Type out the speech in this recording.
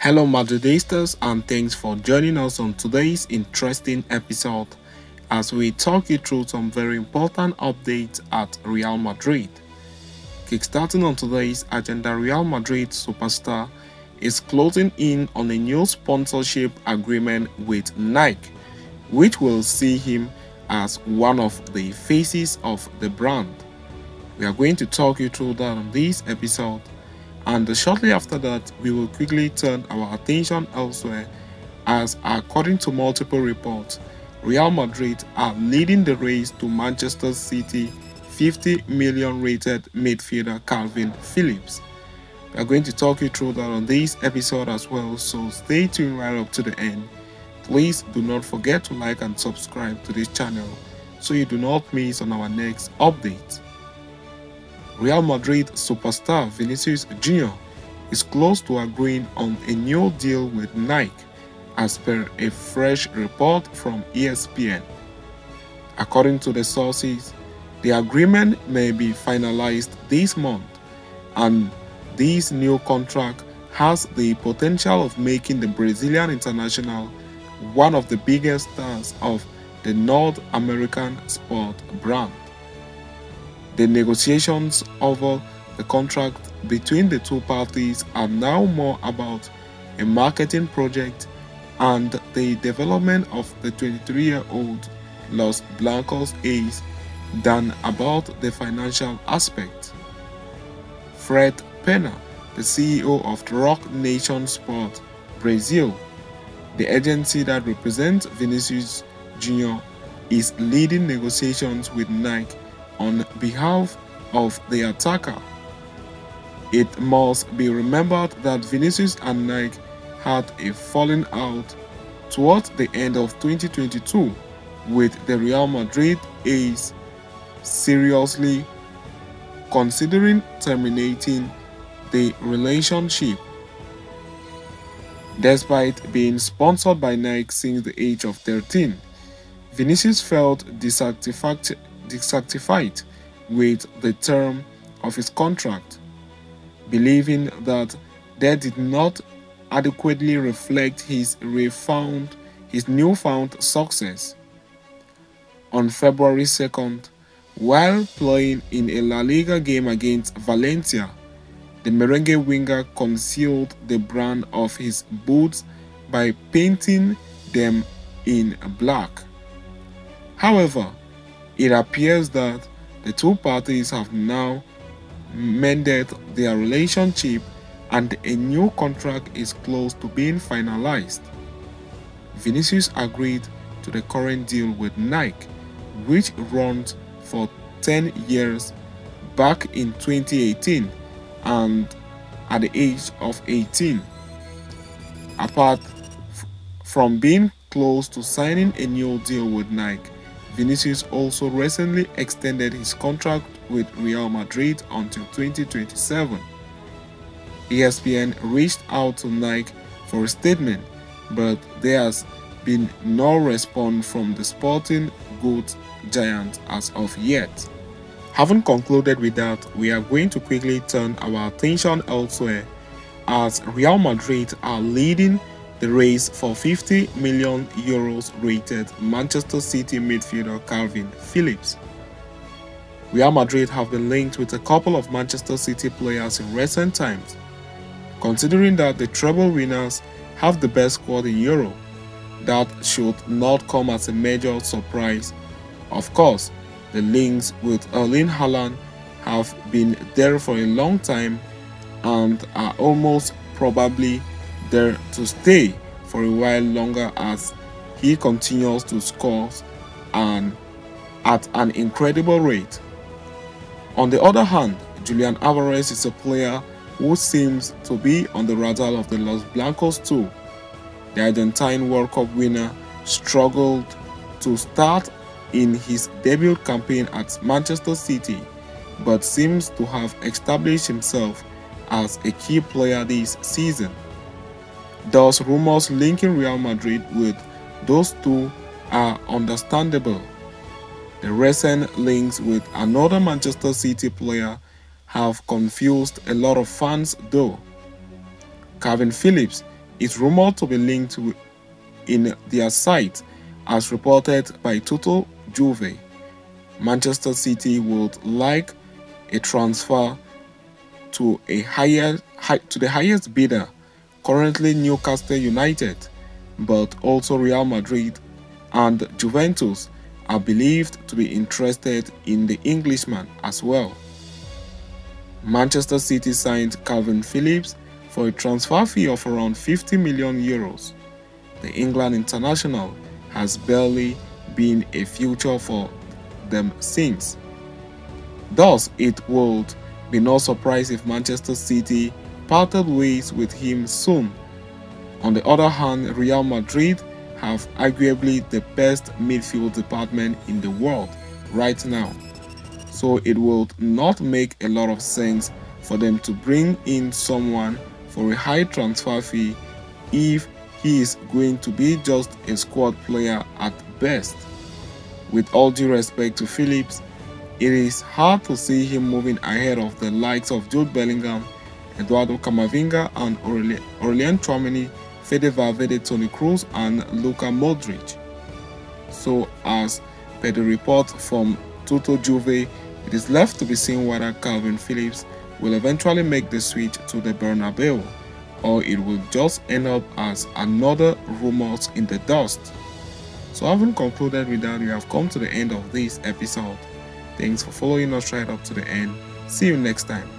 Hello Madridistas, and thanks for joining us on today's interesting episode as we talk you through some very important updates at Real Madrid. Kickstarting on today's agenda, Real Madrid superstar is closing in on a new sponsorship agreement with Nike, which will see him as one of the faces of the brand. We are going to talk you through that on this episode, and shortly after that, we will quickly turn our attention elsewhere as, according to multiple reports, Real Madrid are leading the race to Manchester City 50 million rated midfielder Kalvin Phillips. We are going to talk you through that on this episode as well, so stay tuned right up to the end. Please do not forget to like and subscribe to this channel so you do not miss on our next update. Real Madrid superstar Vinicius Jr. is close to agreeing on a new deal with Nike, as per a fresh report from ESPN. According to the sources, the agreement may be finalized this month, and this new contract has the potential of making the Brazilian international one of the biggest stars of the North American sport brand. The negotiations over the contract between the two parties are now more about a marketing project and the development of the 23-year-old Los Blancos ace than about the financial aspect. Fred Pena, the CEO of Rock Nation Sport Brazil, the agency that represents Vinicius Jr., is leading negotiations with Nike on behalf of the attacker. It must be remembered that Vinicius and Nike had a falling out towards the end of 2022, with the Real Madrid ace seriously considering terminating the relationship. Despite being sponsored by Nike since the age of 13, Vinicius felt dissatisfied with the term of his contract, believing that they did not adequately reflect his newfound success. On February 2nd, while playing in a La Liga game against Valencia, the merengue winger concealed the brand of his boots by painting them in black. However, it appears that the two parties have now mended their relationship and a new contract is close to being finalized. Vinicius agreed to the current deal with Nike, which runs for 10 years back in 2018 and at the age of 18. Apart from being close to signing a new deal with Nike, Vinicius also recently extended his contract with Real Madrid until 2027. ESPN reached out to Nike for a statement, but there has been no response from the sporting goods giant as of yet. Having concluded with that, we are going to quickly turn our attention elsewhere as Real Madrid are leading the race for 50 million euros rated Manchester City midfielder Kalvin Phillips. Real Madrid have been linked with a couple of Manchester City players in recent times. Considering that the treble winners have the best squad in Europe, that should not come as a major surprise. Of course, the links with Erling Haaland have been there for a long time and are almost probably there to stay for a while longer as he continues to score at an incredible rate. On the other hand, Julian Alvarez is a player who seems to be on the radar of the Los Blancos too. The Argentine World Cup winner struggled to start in his debut campaign at Manchester City, but seems to have established himself as a key player this season. Thus, rumors linking Real Madrid with those two are understandable. The recent links with another Manchester City player have confused a lot of fans though. Kalvin Phillips is rumored to be linked in their site, as reported by Toto Juve. Manchester City would like a transfer to the highest bidder, currently Newcastle United, but also Real Madrid and Juventus are believed to be interested in the Englishman as well. Manchester City signed Kalvin Phillips for a transfer fee of around 50 million euros. The England international has barely been a future for them since. Thus, it would be no surprise if Manchester City parted ways with him soon. On the other hand, Real Madrid have arguably the best midfield department in the world right now. So it would not make a lot of sense for them to bring in someone for a high transfer fee if he is going to be just a squad player at best. With all due respect to Phillips, it is hard to see him moving ahead of the likes of Jude Bellingham, Eduardo Camavinga, and Aurelien Tchouameni, Fede Valverde, Toni Kroos, and Luka Modric. So, as per the report from Toto Juve, it is left to be seen whether Kalvin Phillips will eventually make the switch to the Bernabeu, or it will just end up as another rumors in the dust. So, having concluded with that, we have come to the end of this episode. Thanks for following us right up to the end. See you next time.